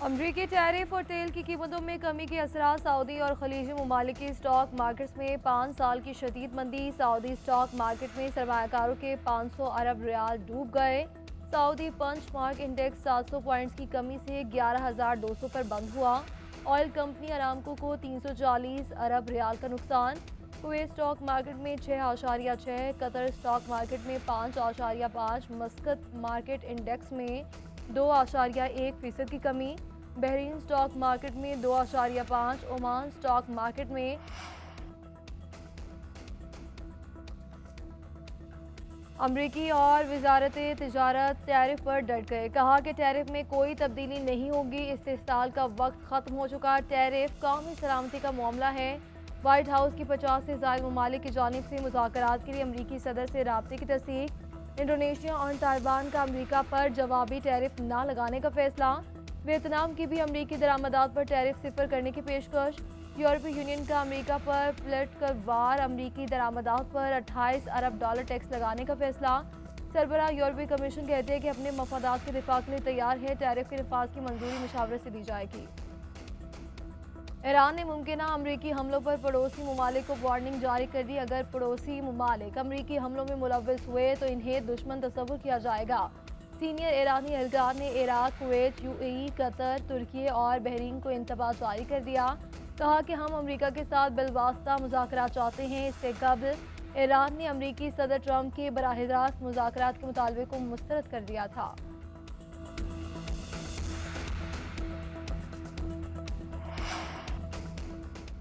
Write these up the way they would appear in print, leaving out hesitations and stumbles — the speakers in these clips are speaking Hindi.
अमरीकी टैरिफ और तेल की कीमतों में कमी के असरा सऊदी और खलीजी ममालिक की स्टॉक मार्केट्स में 5 साल की शदीद मंदी। सऊदी स्टॉक मार्केट में सरमायाकारों के 500 अरब रियाल डूब गए। Saudi benchmark index 700 points की कमी से 11,200 पर बंद हुआ। ऑयल कंपनी अरामको को 340 अरब रियाल का नुकसान। कुवैत स्टॉक मार्केट में 6.6, कतर स्टॉक मार्केट में 5.5, मस्कत मार्केट इंडेक्स में 2.1% की कमी। बहरीन स्टॉक मार्केट में 2.5, ओमान स्टॉक मार्केट में अमरीकी और वजारत तिजारत टैरिफ पर डट गए। कहा कि टैरिफ में कोई तब्दीली नहीं होगी, इस्तेहसाल का वक्त ख़त्म हो चुका। टैरिफ कौमी सलामती का मामला है। वाइट हाउस की 50 से ज़ायद ममालिक की जानिब से मुज़ाकरात के लिए अमरीकी सदर से राब्ते की तस्दीक। इंडोनेशिया और ताइवान का अमरीका पर जवाबी टैरिफ न लगाने का फैसला। वियतनाम की भी अमरीकी दरामदात पर टैरिफ सिफर करने की पेशकश। यूरोपीय यूनियन का अमरीका पर पॉलिटिकल वार, अमरीकी दरामदात पर 28 अरब डॉलर टैक्स लगाने का फैसला। सरबराह यूरोपीय कमीशन कहते हैं कि अपने मफादात के दिफा के लिए तैयार है। टैरिफ के नफाज की मंजूरी मुशावरत से दी जाएगी। ईरान ने मुमकिन अमरीकी हमलों पर पड़ोसी ममालिक को वार्निंग जारी कर दी। अगर पड़ोसी ममालिक अमरीकी हमलों में मुलव्वस हुए तो इन्हें दुश्मन तस्वुर किया जाएगा। सीनियर ईरानी एहलकार ने इराक, कुवैत, यूएई, कतर, तुर्की और बहरीन को इंतबाह जारी कर दिया। कहा कि हम अमरीका के साथ बिलवास्ता मुज़ाकरात चाहते हैं। इससे कबल ईरान ने अमरीकी सदर ट्रंप के बराह रास्त मुज़ाकरात के मुतालबे को मुस्तरद कर दिया था।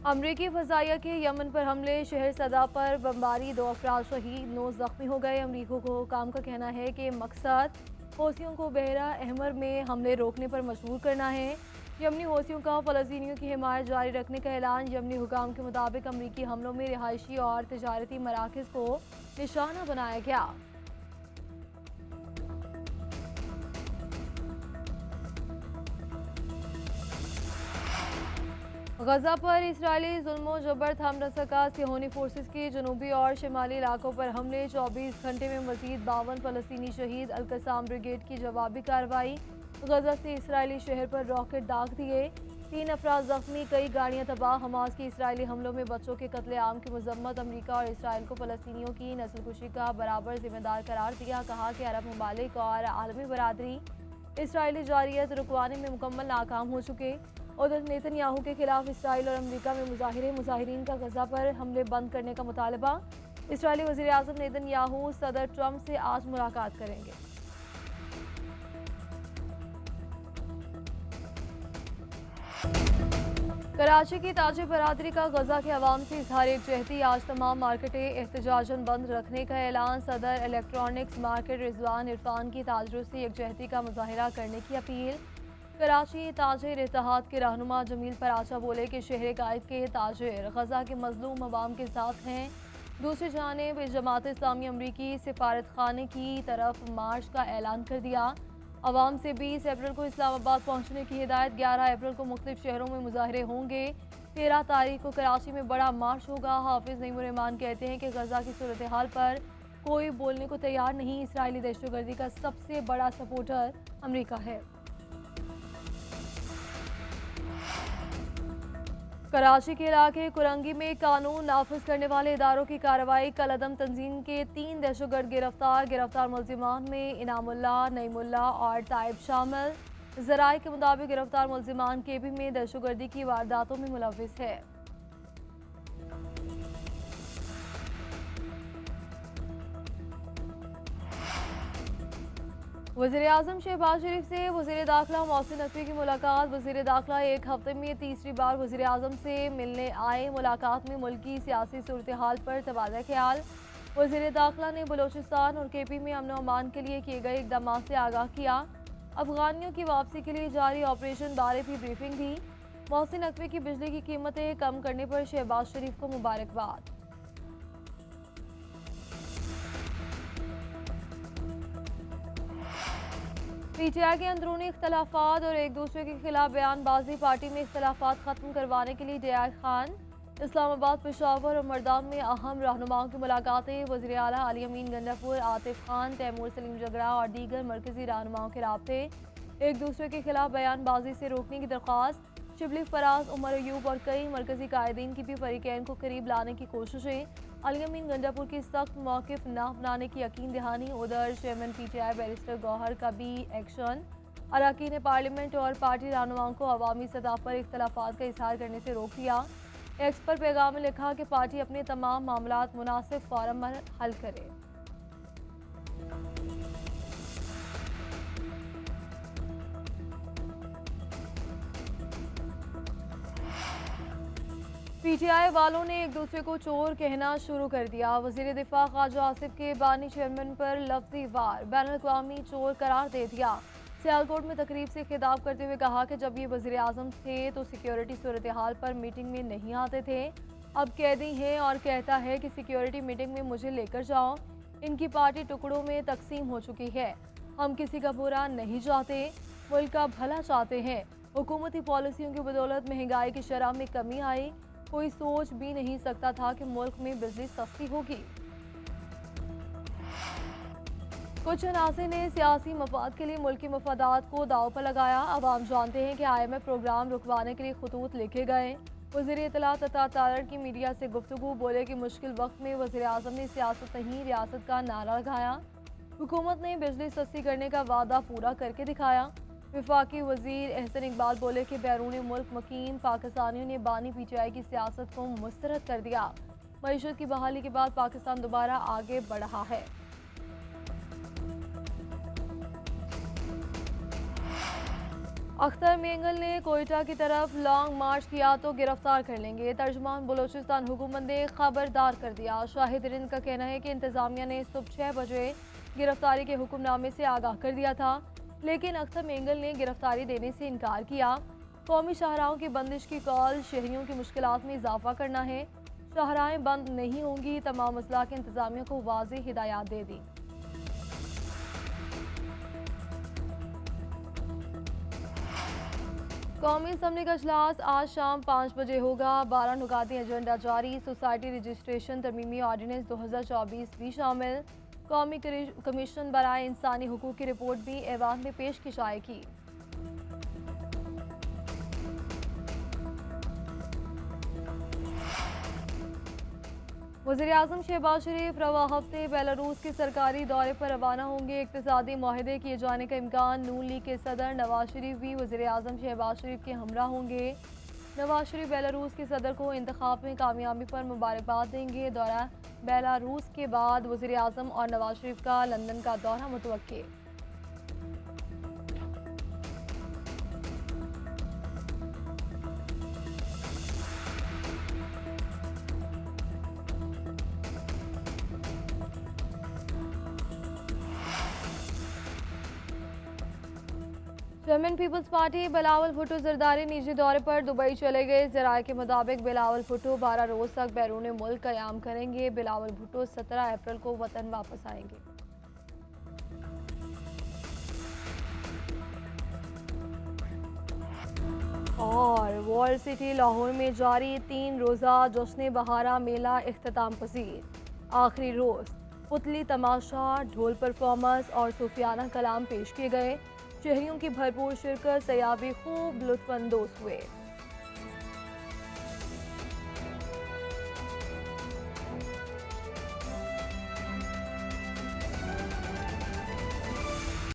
अमरीकी फ़ज़ाइया के यमन पर हमले, शहर सदा पर बमबारी, 2 अफराद शहीद, 9 ज़ख्मी हो गए। अमरीका को हुकाम का कहना है कि मकसद हौसियों को बहरा अहमर में हमले रोकने पर मजबूर करना है। यमनी हौसियों का फ़लस्तीनियों की हिमायत जारी रखने का ऐलान। यमनी हुकाम के मुताबिक अमरीकी हमलों में रिहायशी और तजारती मराकज़ को निशाना बनाया गया। गजा पर इसराइली जुल्मो जबर थम न सका। सिहोनी फोर्सेस की जनूबी और शिमाली इलाकों पर हमले, 24 घंटे में मजीद 52 फ़लस्तीनी शहीद। अल-कसाम ब्रिगेड की जवाबी कार्रवाई। गजा से इसराइली शहर पर रॉकेट दाग दिए, 3 अफराद जख्मी, कई गाड़ियाँ तबाह। हमास की इसराइली हमलों में बच्चों के कत्लेआम की मजम्मत। अमरीका और इसराइल को फ़लस्तीनियों की नस्लकुशी का बराबर जिम्मेदार करार दिया। कहा कि अरब ममालिक और आलमी बरादरी इसराइली जारियत रुकवाने में मुकम्मल नाकाम हो चुके। उधर नेतन्याहू के खिलाफ इसराइल और अमरीका में मुजाहिरीन का गजा पर हमले बंद करने का मुतालबा। इसराइली वज़ीर आज़म नेतन्याहू सदर ट्रंप से आज मुलाकात करेंगे। कराची की ताजिर बरादरी का गजा के अवाम से इजहार यकजहती। आज तमाम मार्केटें एहतजाजन बंद रखने का ऐलान। सदर इलेक्ट्रॉनिक्स मार्केट रिजवान इरफान की ताजरों से यकजहती का मुजाहिरा करने की अपील। कराची ताजिर इत्तेहाद के रहनुमा जमील पराचा बोले कि शहर कायद के ताजिर गजा के मजलूम अवाम के साथ हैं। दूसरी जानिब जमात इस्लामी अमरीकी सिफारत खाने की तरफ मार्च का ऐलान कर दिया। अवाम से 20 अप्रैल को इस्लामाबाद पहुंचने की हिदायत। 11 अप्रैल को मुख्तलिफ शहरों में मुजाहरे होंगे। 13 तारीख को कराची में बड़ा मार्च होगा। हाफिज नईमुर रहमान कहते हैं कि गजा की सूरत हाल पर कोई बोलने को तैयार नहीं। इसराइली दहशतगर्दी का सबसे बड़ा सपोर्टर अमरीका है। कराची के इलाके कुरंगी में कानून नाफिज करने वाले इदारों की कार्रवाई। कलअदम तंजीम के 3 दहशतगर्द गिरफ्तार। गिरफ्तार मुल्जिमान में इनामुल्ला, नईमुल्ला और ताइब शामिल। ज़राए के मुताबिक गिरफ्तार मुल्जिमान केपी में दहशतगर्दी की वारदातों में मुलव्विस है। वज़ीर आज़म शहबाज शरीफ से वज़ीर दाखिला मोहसिन नकवी की मुलाकात। वज़ीर दाखिला एक हफ्ते में तीसरी बार वज़ीर आज़म से मिलने आए। मुलाकात में मुल्की सियासी सूरत हाल पर तबादला ख्याल। वज़ीर दाखिला ने बलोचिस्तान और केपी में अमन अमान के लिए किए गए इक़दाम से आगाह किया। अफगानियों की वापसी के लिए जारी ऑपरेशन बारे भी ब्रीफिंग दी। मोहसिन नकवी की बिजली की कीमतें कम करने पर शहबाज शरीफ को मुबारकबाद। पीटीआई के अंदरूनी इख्तलाफात और एक दूसरे के खिलाफ बयानबाजी। पार्टी में इख्तलाफात खत्म करवाने के लिए डीआई खान। इस्लामाबाद, पेशावर और मरदान में अहम रहनुमाओं की मुलाकातें। वज़ीर आला अली अमीन गंडापुर, आतिफ खान, तैमूर सलीम जगड़ा और दीगर मरकजी रहनुमाओं के राब्ते। एक दूसरे के खिलाफ बयानबाजी से रोकने की दरख्वास्त। शिबली फराज, उमर अयूब और कई मरकजी कायदीन की भी फरीकैन को करीब लाने की कोशिशें। अली अमीन गंडापुर की सख्त मौक़िफ़ न अपनाने की यकीन दहानी। उधर चेयरमैन PTI बैरिस्टर गौहर का भी एक्शन। अरकान पार्लियामेंट और पार्टी रहनुमाओं को अवामी सतह पर इख्तलाफात का इजहार करने से रोक दिया। एक्स पर पैगाम में लिखा कि पार्टी अपने तमाम मामलात मुनासिब फोरम पर हल करे। PTI वालों ने एक दूसरे को चोर कहना शुरू कर दिया। वज़ीर दिफा ख्वाजा आसिफ के बानी चेयरमैन पर लफ्ज़ी वार, बैनुल-अक़वामी चोर करार दे दिया। सियालकोट में तकरीब से खिताब करते हुए कहा कि जब ये वज़ीर आज़म थे तो सिक्योरिटी सूरत हाल पर मीटिंग में नहीं आते थे, अब कैदी हैं और कहता है कि सिक्योरिटी मीटिंग में मुझे लेकर जाओ। इनकी पार्टी टुकड़ों में तकसीम हो चुकी है। हम किसी का बुरा नहीं चाहते, मुल्क का भला चाहते हैं। हुकूमती पॉलिसियों की बदौलत महंगाई की शरह में कमी आई। कोई सोच भी नहीं सकता था कि मुल्क में बिजली सस्ती होगी। कुछ अनासिर ने सियासी मफाद के लिए मुल्की मफादात को दाव पर लगाया। अब हम जानते हैं कि IMF प्रोग्राम रुकवाने के लिए खतूत लिखे गए। वज़ीर इत्तलात अता तारड़ की मीडिया से गुफ्तगू, बोले कि मुश्किल वक्त में वज़ीर आज़म ने सियासत नहीं रियासत का नारा लगाया। हुकूमत ने बिजली सस्ती करने का वादा पूरा करके दिखाया। वफाकी वज़ीर एहसन इकबाल बोले कि बैरून मुल्क मकीन पाकिस्तानियों ने बानी PTI की सियासत को मुस्तरद कर दिया। मईशत की बहाली के बाद पाकिस्तान दोबारा आगे बढ़ रहा है। अख्तर मेंगल ने कोयटा की तरफ लॉन्ग मार्च किया तो गिरफ्तार कर लेंगे। तर्जुमान बलोचिस्तान हुकूमत ने खबरदार कर दिया। शाहिद रिंद का कहना है कि इंतजामिया ने सुबह 6 बजे गिरफ्तारी के हुक्मनामे से आगाह कर दिया था, लेकिन अख्तर मेंगल ने गिरफ्तारी देने से इनकार किया। कौमी शाहराहों की बंदिश की कॉल शहरियों की मुश्किलात में इजाफा करना है। शाहराहें बंद नहीं होंगी, तमाम अजला के इंतजामिया को वाज़ेह हिदायत दे दी। कौमी असम्बली का इजलास आज शाम 5 बजे होगा। 12 नुकाती एजेंडा जारी। सोसाइटी रजिस्ट्रेशन तरमीमी ऑर्डिनेंस 2024 भी शामिल। कौमी कमीशन बराए इंसानी हुकूक की रिपोर्ट भी ऐवान में पेश की जाएगी। वज़ीर आज़म शहबाज शरीफ रवा हफ्ते बेलारूस के सरकारी दौरे पर रवाना होंगे। इक़्तिसादी मुआहदे किए जाने का इम्कान। नून लीग के सदर नवाज शरीफ भी वज़ीर आज़म शहबाज शरीफ के हमरा होंगे। नवाज शरीफ बेलारूस के सदर को इंतखाब में कामयाबी पर मुबारकबाद देंगे। दौरा बेलारूस के बाद वज़ीर आज़म और नवाज शरीफ का लंदन का दौरा मुतवक्के। चेयरमैन पीपल्स पार्टी बिलावल भुट्टो जरदारी निजी दौरे पर दुबई चले गए। ज़राए के मुताबिक बिलावल भुट्टो 12 रोज तक बैरून मुल्क क़याम करेंगे। बिलावल भुट्टो 17 अप्रैल को वतन वापस आएंगे। और वॉल सिटी लाहौर में जारी 3 रोज़ा जश्न बहारा मेला इख्तिताम पजीर। आखिरी रोज़ पुतली तमाशा, ढोल परफॉर्मेंस और सूफियाना कलाम पेश किए गए। शहरियों की भरपूर शिरकत, सयाबी खूब लुत्फानंदोज हुए।